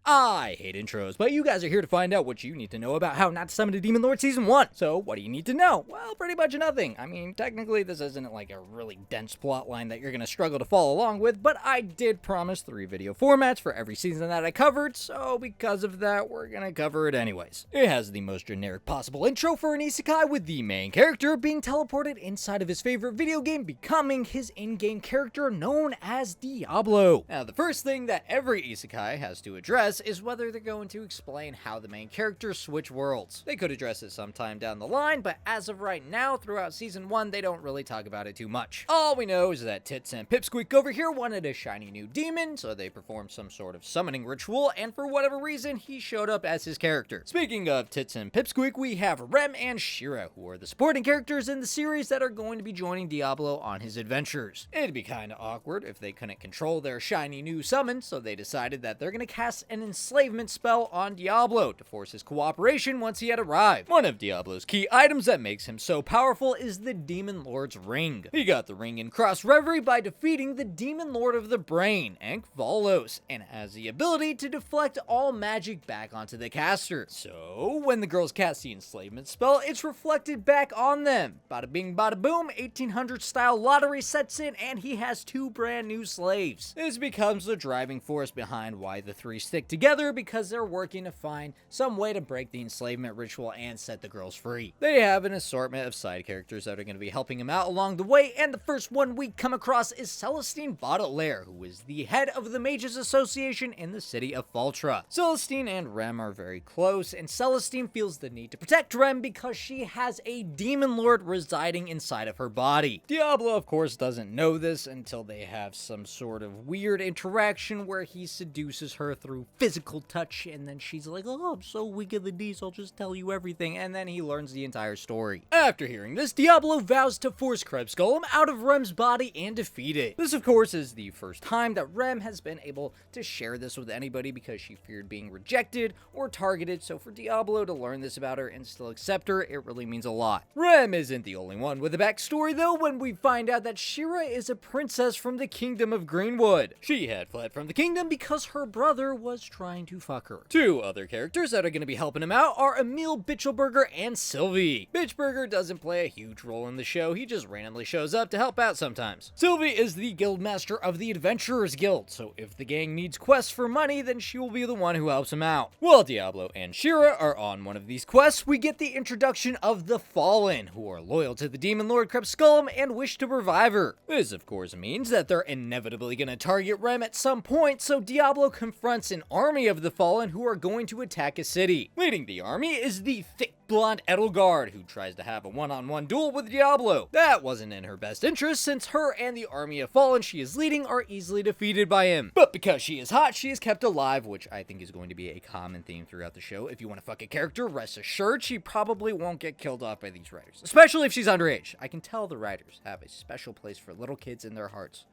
I hate intros, but you guys are here to find out what you need to know about How Not to Summon a Demon Lord Season 1. So, what do you need to know? Well, pretty much nothing. I mean, technically, this isn't like a really dense plot line that you're going to struggle to follow along with, but I did promise 3 video formats for every season that I covered, so because of that, we're going to cover it anyways. It has the most generic possible intro for an isekai, with the main character being teleported inside of his favorite video game, becoming his in-game character known as Diablo. Now, the first thing that every isekai has to address is whether they're going to explain how the main characters switch worlds. They could address it sometime down the line, but as of right now, throughout Season 1, they don't really talk about it too much. All we know is that Tits and Pipsqueak over here wanted a shiny new demon, so they performed some sort of summoning ritual, and for whatever reason, he showed up as his character. Speaking of Tits and Pipsqueak, we have Rem and SHEERA, who are the supporting characters in the series that are going to be joining Diablo on his adventures. It'd be kinda awkward if they couldn't control their shiny new summon, so they decided that they're gonna cast an enslavement spell on Diablo to force his cooperation once he had arrived. One of Diablo's key items that makes him so powerful is the Demon Lord's Ring. He got the ring in Cross Reverie by defeating the Demon Lord of the Brain, Ankh-Valos, and has the ability to deflect all magic back onto the caster. So, when the girls cast the enslavement spell, it's reflected back on them. Bada bing bada boom, 1800 style lottery sets in, and he has 2 brand new slaves. This becomes the driving force behind why the 3 stick together, because they're working to find some way to break the enslavement ritual and set the girls free. They have an assortment of side characters that are going to be helping him out along the way, and the first one we come across is Celestine Baudelaire, who is the head of the Mages Association in the city of Faltra. Celestine and Rem are very close, and Celestine feels the need to protect Rem because she has a demon lord residing inside of her body. Diablo, of course, doesn't know this until they have some sort of weird interaction where he seduces her through physical touch, and then she's like, oh, I'm so weak at the knees, I'll just tell you everything, and then he learns the entire story. After hearing this, Diablo vows to force KREBSKULM out of Rem's body and defeat it. This, of course, is the first time that Rem has been able to share this with anybody because she feared being rejected or targeted, so for Diablo to learn this about her and still accept her, it really means a lot. Rem isn't the only one with a backstory, though, when we find out that SHEERA is a princess from the kingdom of Greenwood. She had fled from the kingdom because her brother was trying to fuck her. 2 other characters that are going to be helping him out are Emil Bitchelberger and SYLVIE. Bitchberger doesn't play a huge role in the show, he just randomly shows up to help out sometimes. SYLVIE is the guildmaster of the Adventurers Guild, so if the gang needs quests for money, then she will be the one who helps him out. While Diablo and SHEERA are on one of these quests, we get the introduction of the Fallen, who are loyal to the Demon Lord KREBSKULM and wish to revive her. This, of course, means that they're inevitably going to target Rem at some point, so Diablo confronts an army of the Fallen who are going to attack a city. Leading the army is the thick blonde EDELGARD, who tries to have a one-on-one duel with Diablo. That wasn't in her best interest, since her and the army of Fallen she is leading are easily defeated by him. But because she is hot, she is kept alive, which I think is going to be a common theme throughout the show. If you want to fuck a character, rest assured she probably won't get killed off by these writers, especially if she's underage. I can tell the writers have a special place for little kids in their hearts.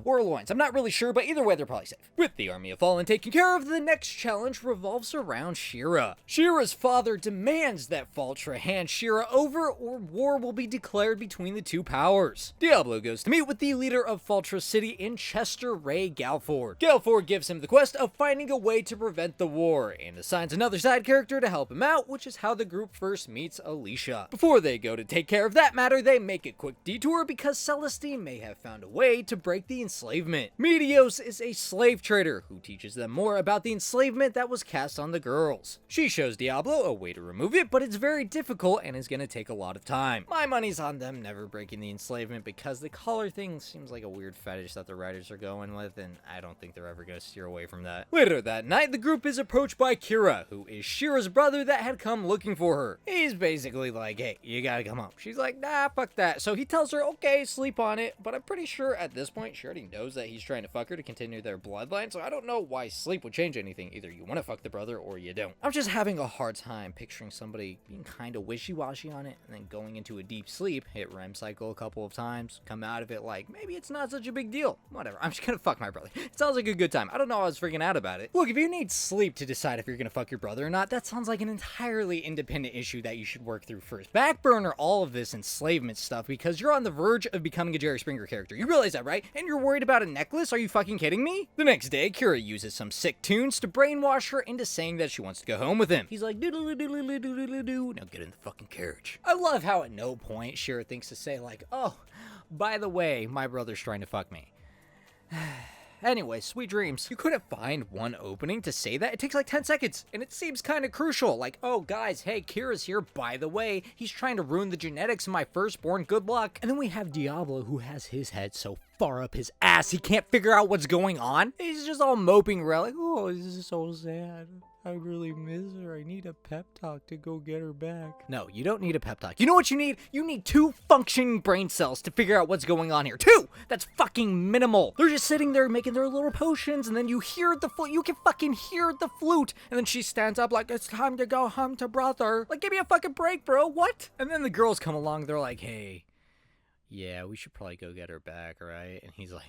Or loins, I'm not really sure, but either way they're probably safe. With the army of Fallen taken care of, the next challenge revolves around SHEERA. SHEERA's father demands that Faltra hand SHEERA over, or war will be declared between the 2 powers. Diablo goes to meet with the leader of Faltra City in Chester, Ray GALFORD. GALFORD gives him the quest of finding a way to prevent the war, and assigns another side character to help him out, which is how the group first meets Alicia. Before they go to take care of that matter, they make a quick detour because Celestine may have found a way to break the enslavement. Medios is a slave trader who teaches them more about the enslavement that was cast on the girls. She shows Diablo a way to remove it, but it's very difficult and is going to take a lot of time. My money's on them never breaking the enslavement because the collar thing seems like a weird fetish that the writers are going with, and I don't think they're ever going to steer away from that. Later that night, the group is approached by Kira, who is SHEERA's brother that had come looking for her. He's basically like, hey, you gotta come home. She's like, nah, fuck that. So he tells her, okay, sleep on it, but I'm pretty sure at this point she already knows that he's trying to fuck her to continue their bloodline, so I don't know why sleep would change anything. Either you want to fuck the brother or you don't. I'm just having a hard time picturing somebody being kind of wishy-washy on it and then going into a deep sleep, hit REM cycle a couple of times, come out of it like, maybe it's not such a big deal. Whatever, I'm just gonna fuck my brother. It sounds like a good time. I don't know why I was freaking out about it. Look, if you need sleep to decide if you're gonna fuck your brother or not, that sounds like an entirely independent issue that you should work through first. Backburner all of this enslavement stuff because you're on the verge of becoming a Jerry Springer character. You realize that, right? And you're worried about a necklace? Are you fucking kidding me? The next day, KREBSKULM uses some sick tunes to brainwash her into saying that she wants to go home with him. He's like, doodle-doodle-doodle-doodle-doo. Now get in the fucking carriage. I love how at no point SHEERA thinks to say like, oh, by the way, my brother's trying to fuck me. Anyway, sweet dreams. You couldn't find one opening to say that? It takes like 10 seconds, and it seems kind of crucial. Like, oh, guys, hey, Kira's here. By the way, he's trying to ruin the genetics of my firstborn. Good luck. And then we have Diablo, who has his head so far up his ass, he can't figure out what's going on. He's just all moping around like, oh, this is so sad. I really miss her. I need a pep talk to go get her back. No, you don't need a pep talk. You know what you need? You need 2 functioning brain cells to figure out what's going on here. 2! That's fucking minimal. They're just sitting there making their little potions, and then you hear the flute. You can fucking hear the flute. And then she stands up like, it's time to go home to brother. Like, give me a fucking break, bro. What? And then the girls come along. They're like, hey, yeah, we should probably go get her back, right? And he's like,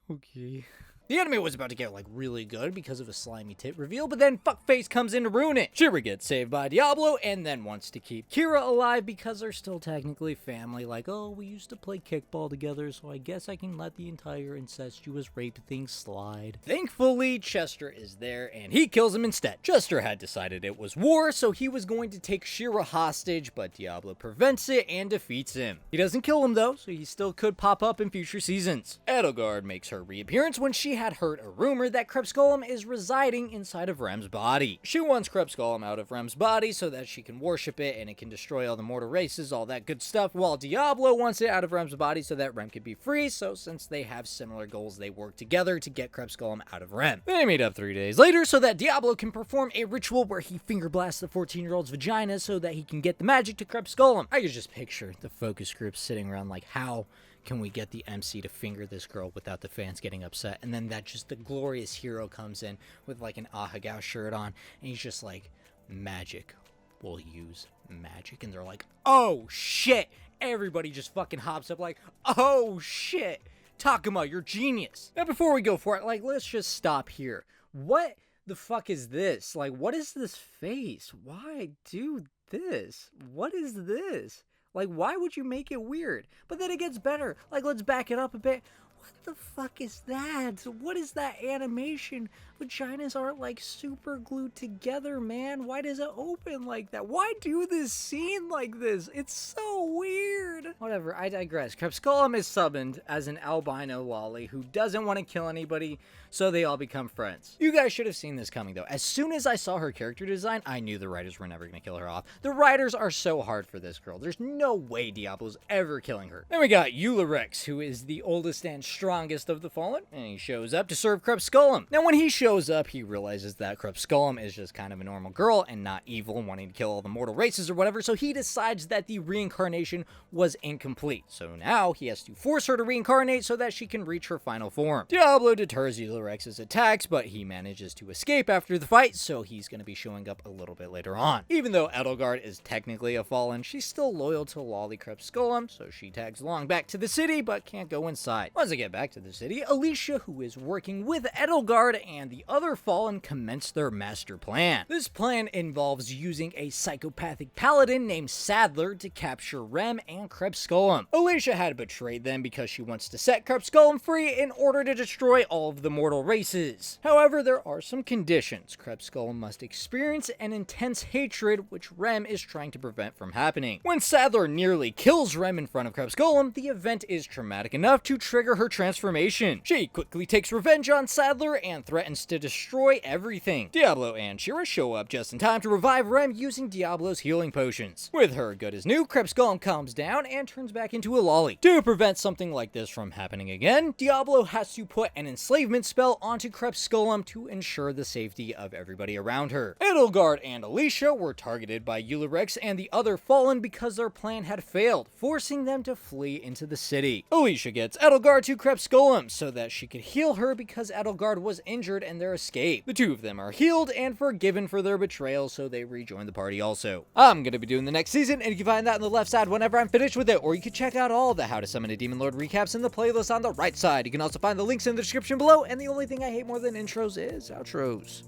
okay. The anime was about to get, like, really good because of a slimy tit reveal, but then fuckface comes in to ruin it. SHEERA gets saved by Diablo and then wants to keep Kira alive because they're still technically family. Like, oh, we used to play kickball together, so I guess I can let the entire incestuous rape thing slide. Thankfully, Chester is there, and he kills him instead. Chester had decided it was war, so he was going to take SHEERA hostage, but Diablo prevents it and defeats him. He doesn't kill him, though, so he still could pop up in future seasons. EDELGARD makes her reappearance when she had heard a rumor that KREBSKULM is residing inside of Rem's body. She wants KREBSKULM out of Rem's body so that she can worship it and it can destroy all the mortal races, all that good stuff, while Diablo wants it out of Rem's body so that Rem can be free. So since they have similar goals, they work together to get KREBSKULM out of Rem. They meet up 3 days later so that Diablo can perform a ritual where he finger blasts the 14-year-old's vagina so that he can get the magic to KREBSKULM. I could just picture the focus group sitting around like, how can we get the MC to finger this girl without the fans getting upset? And then that just the glorious hero comes in with like an Ahagao shirt on, and he's just like, magic. We'll use magic. And they're like, oh shit. Everybody just fucking hops up like, oh shit. Takuma, you're genius. Now before we go for it, like, let's just stop here. What the fuck is this? Like, what is this face? Why do this? What is this? Like, why would you make it weird? But then it gets better. Like, let's back it up a bit. What the fuck is that? What is that animation? Vaginas aren't, like, super glued together, man. Why does it open like that? Why do this scene like this? It's so weird. Whatever, I digress. KREBSKULM is summoned as an albino lolly who doesn't want to kill anybody, so they all become friends. You guys should have seen this coming, though. As soon as I saw her character design, I knew the writers were never going to kill her off. The writers are so hard for this girl. There's no way Diablo's ever killing her. Then we got Eulerex, who is the oldest and strongest of the Fallen, and he shows up to serve KREBSKULM. Now, when he shows up, he realizes that KREBSKULM is just kind of a normal girl and not evil and wanting to kill all the mortal races or whatever, so he decides that the reincarnation was incomplete. So now he has to force her to reincarnate so that she can reach her final form. Diablo deters Eulerex's attacks, but he manages to escape after the fight, so he's going to be showing up a little bit later on. Even though EDELGARD is technically a Fallen, she's still loyal to Lolly KREBSKULM, so she tags along back to the city, but can't go inside. Once they get back to the city, Alicia, who is working with EDELGARD and the other Fallen, commence their master plan. This plan involves using a psychopathic paladin named Sadler to capture Rem and KREBSKULM. Alicia had betrayed them because she wants to set KREBSKULM free in order to destroy all of the mortal races. However, there are some conditions. KREBSKULM must experience an intense hatred, which Rem is trying to prevent from happening. When Sadler nearly kills Rem in front of KREBSKULM, the event is traumatic enough to trigger her transformation. She quickly takes revenge on Sadler and threatens to destroy everything. Diablo and SHEERA show up just in time to revive Rem using Diablo's healing potions. With her good as new, KREBSKULM calms down and turns back into a lolly. To prevent something like this from happening again, Diablo has to put an enslavement spell onto KREBSKULM to ensure the safety of everybody around her. EDELGARD and Alicia were targeted by Eulerex and the other Fallen because their plan had failed, forcing them to flee into the city. Alicia gets EDELGARD to KREBSKULM so that she could heal her because EDELGARD was injured in their escape. The two of them are healed and forgiven for their betrayal, so they rejoin the party also. I'm gonna be doing the next season, and you can find that on the left side whenever I'm finished with it, or you can check out all the How to Summon a Demon Lord recaps in the playlist on the right side. You can also find the links in the description below, and the only thing I hate more than intros is outros.